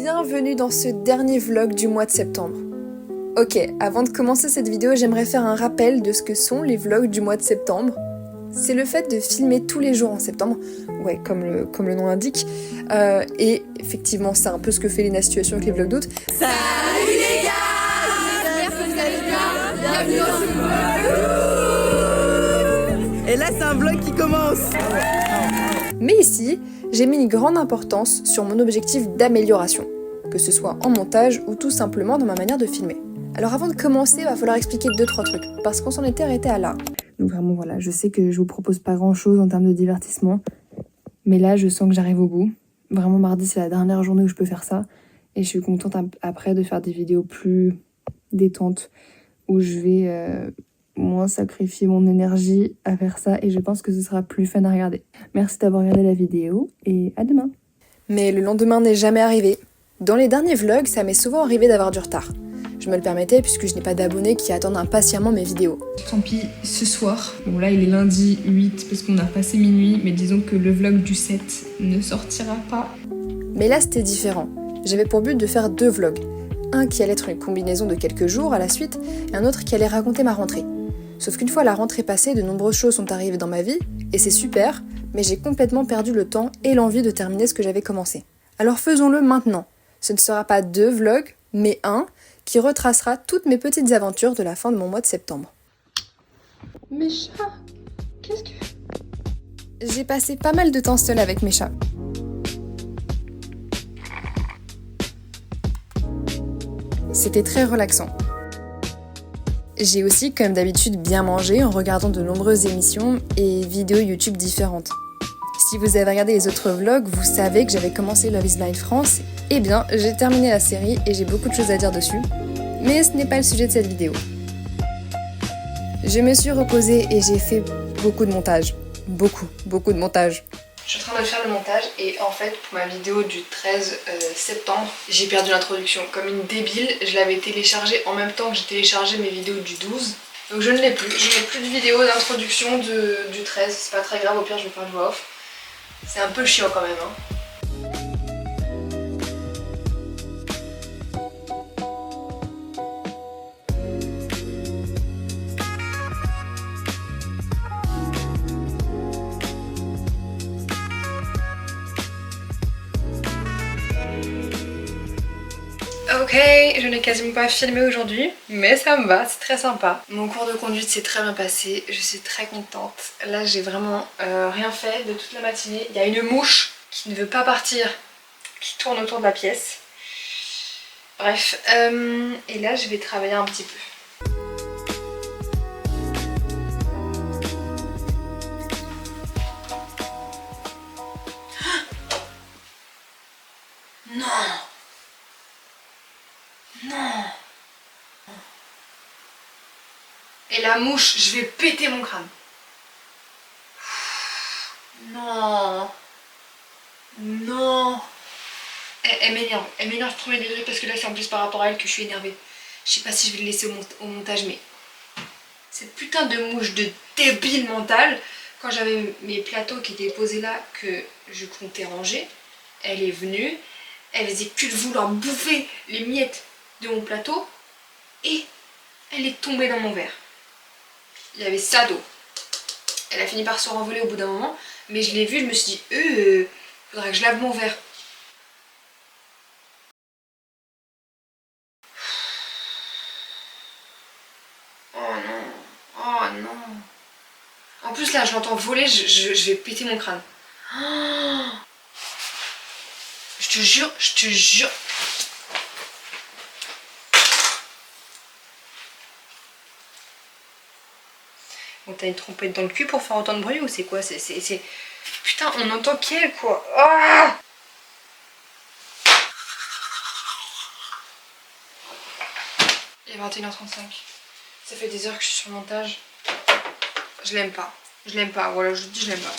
Bienvenue dans ce dernier vlog du mois de septembre. Ok, avant de commencer cette vidéo, j'aimerais faire un rappel de ce que sont les vlogs du mois de septembre. C'est le fait de filmer tous les jours en septembre, ouais, comme le nom l'indique, et effectivement c'est un peu ce que fait Léna Situation avec les vlogs d'août. Salut les gars, j'espère que vous allez bien, bienvenue dans ce vlog. Et là c'est un vlog qui commence. Mais ici, j'ai mis une grande importance sur mon objectif d'amélioration, que ce soit en montage ou tout simplement dans ma manière de filmer. Alors avant de commencer, il va falloir expliquer 2-3 trucs, parce qu'on s'en était arrêté à là. Donc vraiment voilà, je sais que je vous propose pas grand chose en termes de divertissement, mais là je sens que j'arrive au bout. Vraiment mardi c'est la dernière journée où je peux faire ça, et je suis contente après de faire des vidéos plus détentes, où je vais moins sacrifier mon énergie à faire ça, et je pense que ce sera plus fun à regarder. Merci d'avoir regardé la vidéo, et à demain. Mais le lendemain n'est jamais arrivé. Dans les derniers vlogs, ça m'est souvent arrivé d'avoir du retard. Je me le permettais puisque je n'ai pas d'abonnés qui attendent impatiemment mes vidéos. Tant pis, ce soir, bon là il est lundi 8 parce qu'on a passé minuit, mais disons que le vlog du 7 ne sortira pas. Mais là c'était différent. J'avais pour but de faire 2 vlogs. Un qui allait être une combinaison de quelques jours à la suite, et un autre qui allait raconter ma rentrée. Sauf qu'une fois la rentrée passée, de nombreuses choses sont arrivées dans ma vie, et c'est super, mais j'ai complètement perdu le temps et l'envie de terminer ce que j'avais commencé. Alors faisons-le maintenant. Ce ne sera pas 2 vlogs, mais un, qui retracera toutes mes petites aventures de la fin de mon mois de septembre. Mes chats, qu'est-ce que... J'ai passé pas mal de temps seule avec mes chats. C'était très relaxant. J'ai aussi, comme d'habitude, bien mangé en regardant de nombreuses émissions et vidéos YouTube différentes. Si vous avez regardé les autres vlogs, vous savez que j'avais commencé Love is Blind France. Eh bien, j'ai terminé la série et j'ai beaucoup de choses à dire dessus. Mais ce n'est pas le sujet de cette vidéo. Je me suis reposée et j'ai fait beaucoup de montage. Beaucoup de montage. Je suis en train de faire le montage et en fait pour ma vidéo du 13 septembre, j'ai perdu l'introduction. Comme une débile, je l'avais téléchargée en même temps que j'ai téléchargé mes vidéos du 12. Donc je ne l'ai plus. Je n'ai plus de vidéo d'introduction du 13. C'est pas très grave, au pire je vais faire le voix off. C'est un peu chiant quand même, hein. Ok, je n'ai quasiment pas filmé aujourd'hui, mais ça me va, c'est très sympa. Mon cours de conduite s'est très bien passé, je suis très contente. Là j'ai vraiment rien fait de toute la matinée. Il y a une mouche qui ne veut pas partir, qui tourne autour de la pièce. Bref, et là je vais travailler un petit peu. Non! Non! Et la mouche, je vais péter mon crâne. Non! Non! Elle m'énerve premier degré parce que là c'est en plus par rapport à elle que je suis énervée. Je sais pas si je vais le laisser au montage, mais cette putain de mouche de débile mentale, quand j'avais mes plateaux qui étaient posés là que je comptais ranger, elle est venue, elle faisait que de vouloir bouffer les miettes de mon plateau et elle est tombée dans mon verre. Il y avait ça d'eau. Elle a fini par se renvoler au bout d'un moment, mais je l'ai vue, je me suis dit faudrait que je lave mon verre. Oh non, oh non. En plus là je l'entends voler, je vais péter mon crâne. Oh, je te jure. Bon, t'as une trompette dans le cul pour faire autant de bruit ou c'est quoi? C'est... Putain, on entend qu'elle quoi. Ah, il est 21h35. Ça fait des heures que je suis sur le montage. Je l'aime pas. Voilà, je vous dis je l'aime pas.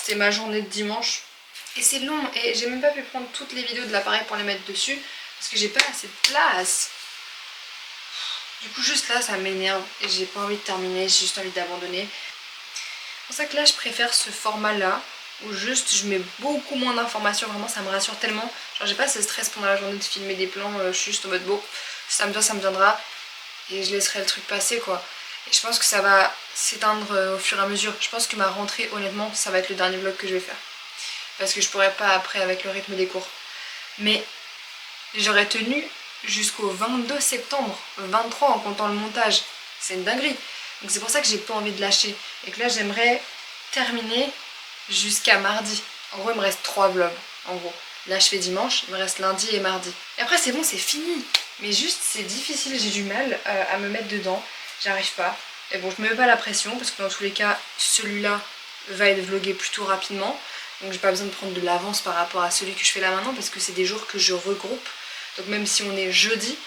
C'était ma journée de dimanche. Et c'est long. Et j'ai même pas pu prendre toutes les vidéos de l'appareil pour les mettre dessus. Parce que j'ai pas assez de place. Du coup juste là ça m'énerve et j'ai pas envie de terminer, j'ai juste envie d'abandonner. C'est pour ça que là je préfère ce format là où juste je mets beaucoup moins d'informations, vraiment ça me rassure tellement. Genre j'ai pas ce stress pendant la journée de filmer des plans, je suis juste en mode bon, si ça me vient ça me viendra et je laisserai le truc passer quoi. Et je pense que ça va s'éteindre au fur et à mesure. Je pense que ma rentrée honnêtement ça va être le dernier vlog que je vais faire. Parce que je pourrais pas après avec le rythme des cours. Mais j'aurais tenu jusqu'au 22 septembre, 23 en comptant le montage. C'est une dinguerie. Donc c'est pour ça que j'ai pas envie de lâcher. Et que là j'aimerais terminer jusqu'à mardi. En gros il me reste 3 vlogs. En gros. Là je fais dimanche, il me reste lundi et mardi. Et après c'est bon, c'est fini. Mais juste c'est difficile, j'ai du mal à me mettre dedans. J'arrive pas. Et bon je me mets pas la pression parce que dans tous les cas celui-là va être vlogué plutôt rapidement. Donc j'ai pas besoin de prendre de l'avance par rapport à celui que je fais là maintenant parce que c'est des jours que je regroupe. Donc même si on est jeudi,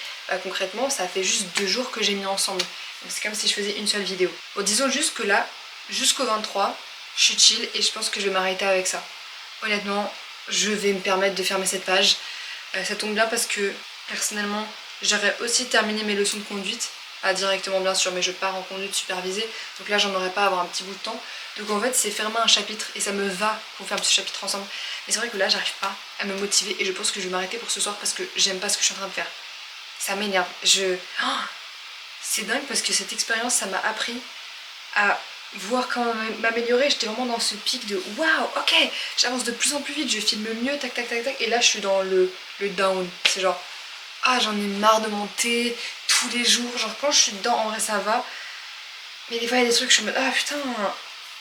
concrètement ça fait juste 2 jours que j'ai mis ensemble. Donc c'est comme si je faisais une seule vidéo. Bon disons juste que là, jusqu'au 23, je suis chill et je pense que je vais m'arrêter avec ça. Honnêtement, je vais me permettre de fermer cette page. Ça tombe bien parce que personnellement, j'aurais aussi terminé mes leçons de conduite. Pas directement bien sûr, mais je pars en conduite supervisée. Donc là j'en aurais pas à avoir un petit bout de temps. Donc en fait c'est fermer un chapitre et ça me va qu'on ferme ce chapitre ensemble. Mais c'est vrai que là j'arrive pas à me motiver et je pense que je vais m'arrêter pour ce soir parce que j'aime pas ce que je suis en train de faire. Ça m'énerve. C'est dingue parce que cette expérience ça m'a appris à voir comment m'améliorer. J'étais vraiment dans ce pic de waouh, ok, j'avance de plus en plus vite, je filme mieux, tac tac tac tac. Et là je suis dans le down. C'est genre ah j'en ai marre de monter tous les jours. Genre quand je suis dedans en vrai ça va. Mais des fois il y a des trucs je suis en mode ah putain.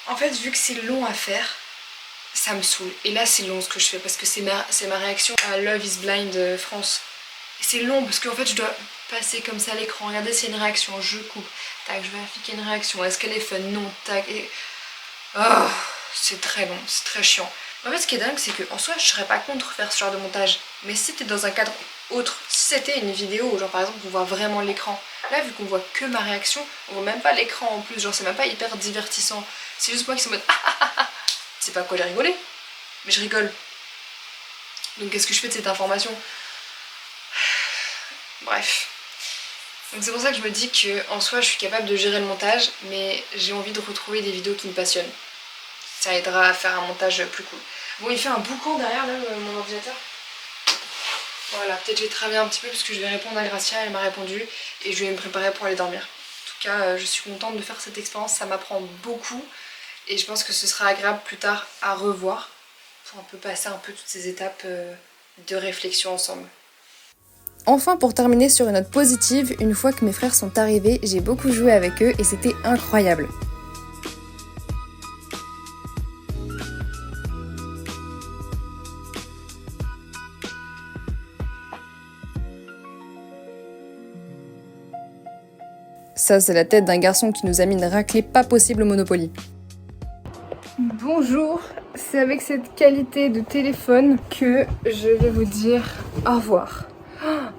En fait vu que c'est long à faire, ça me saoule. Et là c'est long ce que je fais parce que c'est ma réaction à Love is Blind France. Et c'est long parce qu'en fait je dois passer comme ça à l'écran, regardez s'il y a une réaction, je coupe, tac, je vérifie qu'il y a une réaction, est-ce qu'elle est fun, non, tac, et... Oh, c'est très long, c'est très chiant. En fait ce qui est dingue c'est qu'en soi je serais pas contre faire ce genre de montage, mais si c'était dans un cadre autre, si c'était une vidéo, genre par exemple on voit vraiment l'écran, là vu qu'on voit que ma réaction, on voit même pas l'écran en plus, genre c'est même pas hyper divertissant, c'est juste moi qui suis en mode c'est pas quoi les rigoler, mais je rigole. Donc qu'est-ce que je fais de cette information? Bref. Donc c'est pour ça que je me dis que en soi je suis capable de gérer le montage, mais j'ai envie de retrouver des vidéos qui me passionnent. Ça aidera à faire un montage plus cool. Bon il fait un boucan derrière là mon ordinateur. Voilà, peut-être je vais travailler un petit peu parce que je vais répondre à Gracia, elle m'a répondu et je vais me préparer pour aller dormir. En tout cas je suis contente de faire cette expérience, ça m'apprend beaucoup et je pense que ce sera agréable plus tard à revoir pour un peu passer un peu toutes ces étapes de réflexion ensemble. Enfin, pour terminer sur une note positive, une fois que mes frères sont arrivés, j'ai beaucoup joué avec eux et c'était incroyable. Ça, c'est la tête d'un garçon qui nous a mis une raclée pas possible au Monopoly. Bonjour, c'est avec cette qualité de téléphone que je vais vous dire au revoir.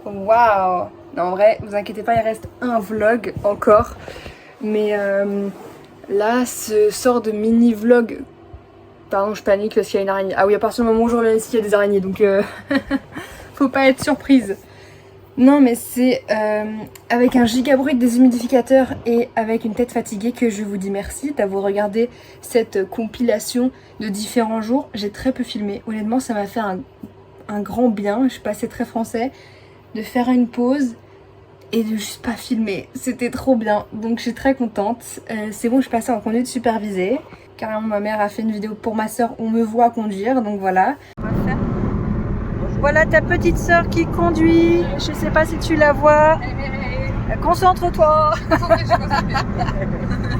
Waouh! Non, en vrai, vous inquiétez pas, il reste un vlog encore. Mais là, ce sort de mini-vlog... Pardon, je panique parce qu'il y a une araignée. Ah oui, à partir du moment où je reviens ici, il y a des araignées, donc faut pas être surprise. Non, mais c'est avec un giga bruit de déshumidificateur et avec une tête fatiguée que je vous dis merci d'avoir regardé cette compilation de différents jours. J'ai très peu filmé. Honnêtement, ça m'a fait un grand bien. Je suis passée très français. De faire une pause et de juste pas filmer. C'était trop bien. Donc je suis très contente. C'est bon, je suis passée en conduite supervisée. Carrément, ma mère a fait une vidéo pour ma soeur. On me voit conduire, donc voilà. On va faire... Voilà ta petite soeur qui conduit. Je sais pas si tu la vois. Concentre-toi.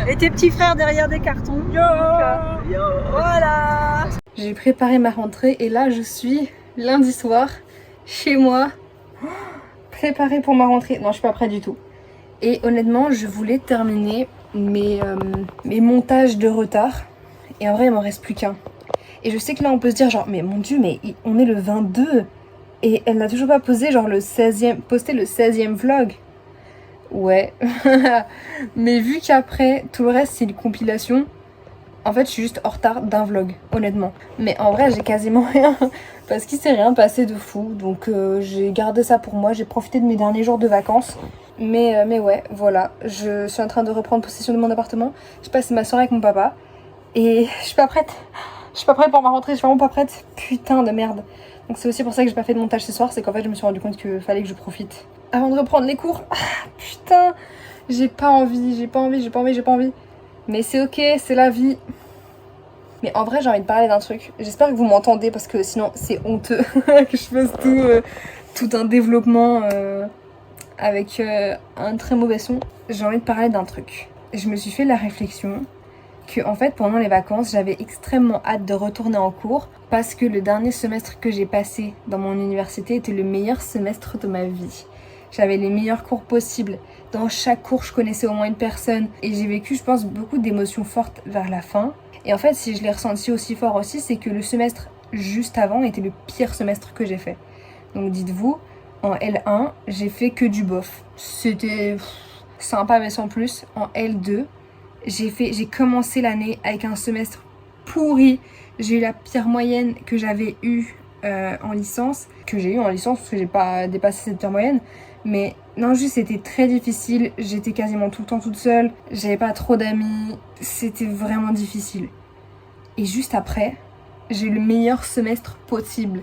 Et tes petits frères derrière des cartons. Donc, voilà. J'ai préparé ma rentrée et là je suis lundi soir chez moi. Préparée pour ma rentrée. Non, je suis pas prête du tout. Et honnêtement, je voulais terminer mes montages de retard. Et en vrai, il m'en reste plus qu'un. Et je sais que là, on peut se dire genre, mais mon Dieu, mais on est le 22. Et elle n'a toujours pas posé genre posté le 16e vlog. Ouais. Mais vu qu'après, tout le reste, c'est une compilation. En fait, je suis juste en retard d'un vlog, honnêtement. Mais en vrai, j'ai quasiment rien. Parce qu'il s'est rien passé de fou. Donc j'ai gardé ça pour moi. J'ai profité de mes derniers jours de vacances. Mais ouais, voilà. Je suis en train de reprendre possession de mon appartement. Je passe ma soirée avec mon papa. Et je suis pas prête. Je suis pas prête pour ma rentrée, je suis vraiment pas prête. Putain de merde. Donc c'est aussi pour ça que j'ai pas fait de montage ce soir, c'est qu'en fait je me suis rendu compte qu'il fallait que je profite. Avant de reprendre les cours, putain, j'ai pas envie. Mais c'est ok, c'est la vie. Mais en vrai j'ai envie de parler d'un truc. J'espère que vous m'entendez parce que sinon c'est honteux que je fasse tout un développement avec un très mauvais son. J'ai envie de parler d'un truc. Je me suis fait la réflexion que en fait pendant les vacances j'avais extrêmement hâte de retourner en cours parce que le dernier semestre que j'ai passé dans mon université était le meilleur semestre de ma vie. J'avais les meilleurs cours possibles. Dans chaque cours je connaissais au moins une personne et j'ai vécu je pense beaucoup d'émotions fortes vers la fin. Et en fait si je l'ai ressenti aussi fort aussi c'est que le semestre juste avant était le pire semestre que j'ai fait. Donc dites-vous, en L1 j'ai fait que du bof. C'était sympa mais sans plus. En L2 j'ai commencé l'année avec un semestre pourri. J'ai eu la pire moyenne que j'avais eue en licence. Parce que j'ai pas dépassé cette pire moyenne. Mais non, juste c'était très difficile. J'étais quasiment tout le temps toute seule. J'avais pas trop d'amis. C'était vraiment difficile. Et juste après, j'ai eu le meilleur semestre possible.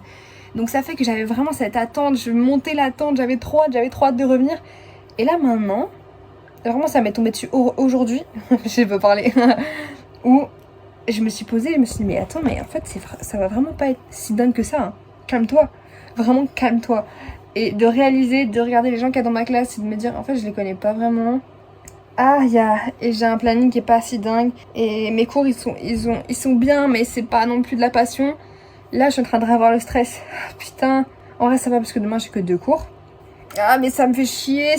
Donc ça fait que j'avais vraiment cette attente. Je montais l'attente, j'avais trop hâte de revenir. Et là maintenant... Vraiment ça m'est tombé dessus aujourd'hui, je peux parler, où je me suis posée et je me suis dit mais attends mais en fait ça va vraiment pas être si dingue que ça, hein. Calme-toi, vraiment calme-toi. Et de réaliser, de regarder les gens qu'il y a dans ma classe et de me dire en fait je les connais pas vraiment. Et j'ai un planning qui est pas si dingue et mes cours ils sont bien mais c'est pas non plus de la passion. Là je suis en train de revoir le stress, putain, en vrai ça va parce que demain j'ai que 2 cours. Ah mais ça me fait chier.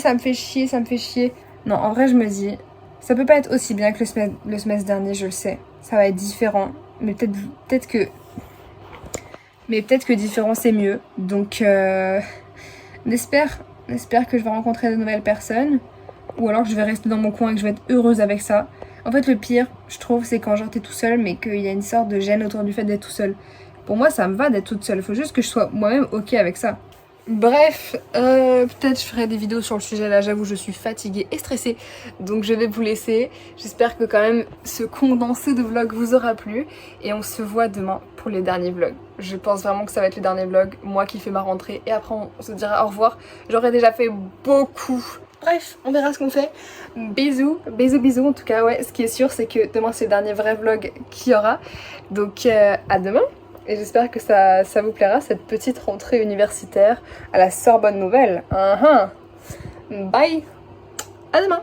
Non, en vrai, je me dis, ça peut pas être aussi bien que le semestre dernier, je le sais. Ça va être différent, mais peut-être que différent, c'est mieux. Donc, on espère que je vais rencontrer de nouvelles personnes, ou alors que je vais rester dans mon coin et que je vais être heureuse avec ça. En fait, le pire, je trouve, c'est quand genre t'es tout seul, mais qu'il y a une sorte de gêne autour du fait d'être tout seul. Pour moi, ça me va d'être toute seule. Il faut juste que je sois moi-même ok avec ça. Bref, peut-être je ferai des vidéos sur le sujet là, j'avoue je suis fatiguée et stressée, donc je vais vous laisser. J'espère que quand même ce condensé de vlog vous aura plu et on se voit demain pour les derniers vlogs. Je pense vraiment que ça va être les derniers vlogs, moi qui fais ma rentrée et après on se dira au revoir. J'aurais déjà fait beaucoup. Bref, on verra ce qu'on fait. Bisous en tout cas, ouais, ce qui est sûr c'est que demain c'est le dernier vrai vlog qu'il y aura, donc à demain. Et j'espère que ça vous plaira, cette petite rentrée universitaire à la Sorbonne Nouvelle. Bye. À demain.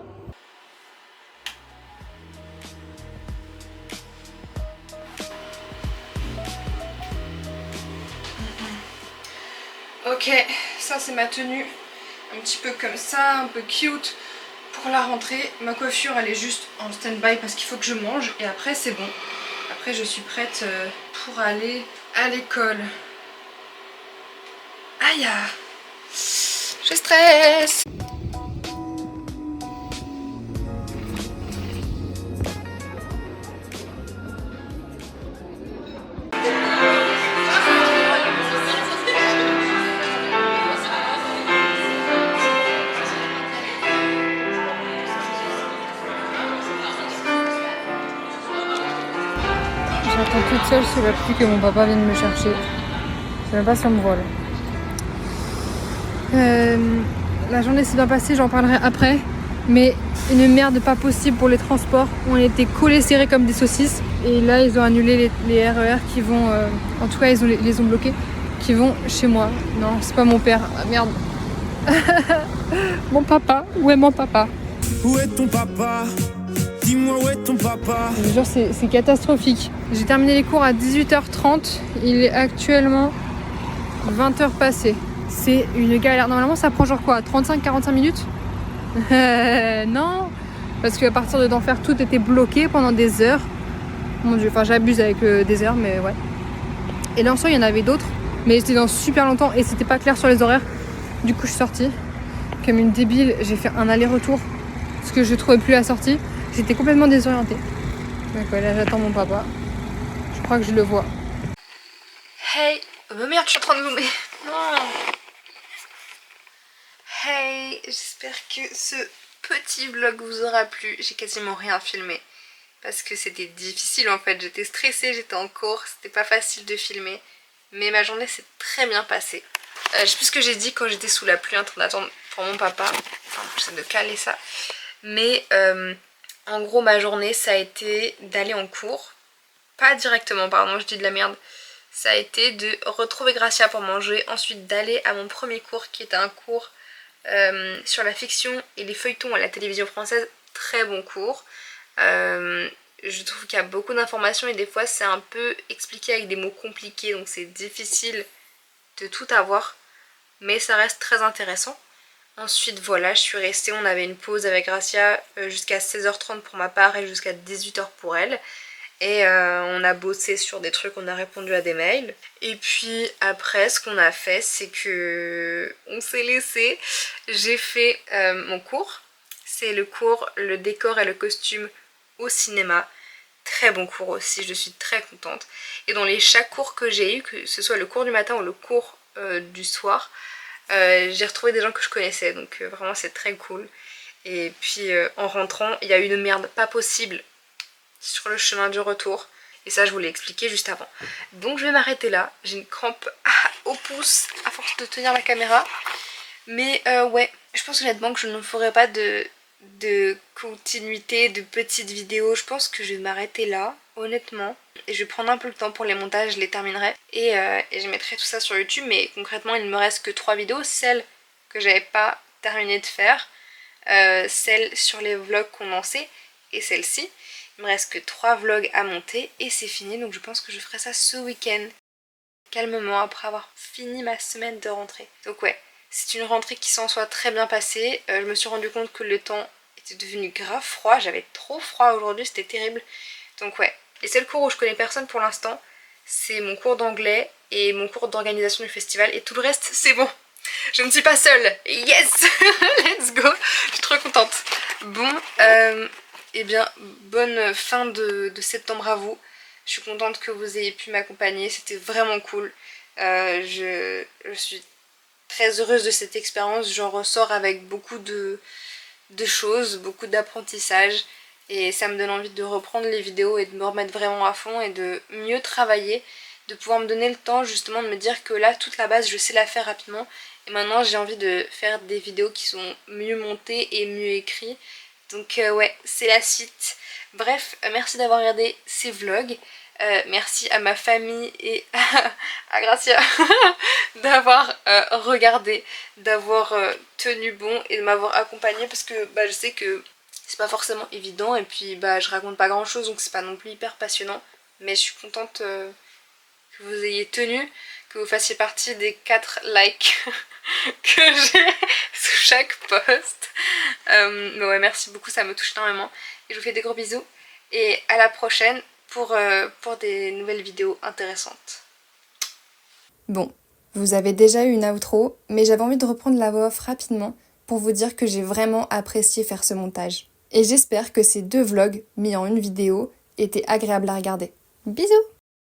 Ok, ça c'est ma tenue. Un petit peu comme ça, un peu cute pour la rentrée. Ma coiffure elle est juste en stand-by parce qu'il faut que je mange. Et après c'est bon. Après je suis prête pour aller à l'école. Aïe, je stresse. J'attends toute seule sous la pluie que mon papa vienne me chercher. Je sais même pas si on me voit là. La journée s'est bien passée, j'en parlerai après. Mais une merde pas possible pour les transports. On était collés serrés comme des saucisses. Et là ils ont annulé les RER qui vont... en tout cas ils les ont bloqués. Qui vont chez moi. Non, c'est pas mon père. Ah, merde. Mon papa. Où est mon papa? Où est ton papa? Dis-moi où est ton papa? Je vous jure, c'est catastrophique. J'ai terminé les cours à 18h30. Il est actuellement 20h passées. C'est une galère. Normalement, ça prend genre quoi, 35-45 minutes? Non, parce qu'à partir de d'Enfer, tout était bloqué pendant des heures. Mon dieu, enfin j'abuse avec des heures, mais ouais. Et là en soi, il y en avait d'autres, mais c'était dans super longtemps et c'était pas clair sur les horaires. Du coup, je suis sortie. Comme une débile, j'ai fait un aller-retour parce que je trouvais plus la sortie. J'étais complètement désorientée. Donc ouais, là j'attends mon papa. Je crois que je le vois. Hey, merde, je suis en train de zoomer. Non. Hey, j'espère que ce petit vlog vous aura plu. J'ai quasiment rien filmé. parce que c'était difficile en fait. J'étais stressée, j'étais en cours, c'était pas facile de filmer. Mais ma journée s'est très bien passée. Je sais plus ce que j'ai dit quand j'étais sous la pluie en train d'attendre pour mon papa. Enfin, j'essaie de caler ça. Mais en gros ma journée ça a été d'aller en cours. Pas directement, pardon, je dis de la merde. Ça a été de retrouver Gracia pour manger. Ensuite d'aller à mon premier cours qui était un cours sur la fiction et les feuilletons à la télévision française. Très bon cours. Je trouve qu'il y a beaucoup d'informations et des fois c'est un peu expliqué avec des mots compliqués, donc c'est difficile de tout avoir, mais ça reste très intéressant. Ensuite voilà, je suis restée, on avait une pause avec Gracia jusqu'à 16h30 pour ma part et jusqu'à 18h pour elle. Et on a bossé sur des trucs, on a répondu à des mails. Et puis après ce qu'on a fait c'est que on s'est laissé. J'ai fait mon cours. C'est le cours le décor et le costume au cinéma. Très bon cours aussi, je suis très contente. Et dans chaque cours que j'ai eu, que ce soit le cours du matin ou le cours du soir, j'ai retrouvé des gens que je connaissais. Donc vraiment c'est très cool. Et puis en rentrant, il y a eu une merde pas possible sur le chemin du retour. Et ça je vous l'ai expliqué juste avant. Donc je vais m'arrêter là. J'ai une crampe au pouce à force de tenir la caméra. Mais ouais, je pense honnêtement que je ne ferai pas de continuité, de petites vidéos. Je pense que je vais m'arrêter là, honnêtement. Et je vais prendre un peu le temps pour les montages, je les terminerai. Et je mettrai tout ça sur YouTube. Mais concrètement, il ne me reste que 3 vidéos. Celle que j'avais pas terminé de faire. Celle sur les vlogs condensés. Et celle-ci. Il me reste que 3 vlogs à monter. Et c'est fini. Donc je pense que je ferai ça ce week-end. Calmement, après avoir fini ma semaine de rentrée. Donc ouais. C'est une rentrée qui s'en soit très bien passée. Je me suis rendu compte que le temps était devenu grave froid. J'avais trop froid aujourd'hui, c'était terrible. Donc ouais, les seuls cours où je connais personne pour l'instant, c'est mon cours d'anglais et mon cours d'organisation du festival. Et tout le reste, c'est bon. Je ne suis pas seule. Yes. Let's go. Je suis trop contente. Bon, eh bien, bonne fin de septembre à vous. Je suis contente que vous ayez pu m'accompagner. C'était vraiment cool. Je suis très heureuse de cette expérience, j'en ressors avec beaucoup de choses, beaucoup d'apprentissage et ça me donne envie de reprendre les vidéos et de me remettre vraiment à fond et de mieux travailler, de pouvoir me donner le temps justement de me dire que là toute la base je sais la faire rapidement et maintenant j'ai envie de faire des vidéos qui sont mieux montées et mieux écrites. Donc ouais, c'est la suite. Bref, merci d'avoir regardé ces vlogs. Merci à ma famille et à Gracia d'avoir regardé, d'avoir tenu bon et de m'avoir accompagnée parce que je sais que c'est pas forcément évident et puis je raconte pas grand chose donc c'est pas non plus hyper passionnant, mais je suis contente que vous ayez tenu, que vous fassiez partie des 4 likes que j'ai sous chaque post. Mais ouais, merci beaucoup, ça me touche énormément et je vous fais des gros bisous et à la prochaine pour des nouvelles vidéos intéressantes. Bon, vous avez déjà eu une outro, mais j'avais envie de reprendre la voix off rapidement pour vous dire que j'ai vraiment apprécié faire ce montage. Et j'espère que ces 2 vlogs mis en une vidéo étaient agréables à regarder. Bisous!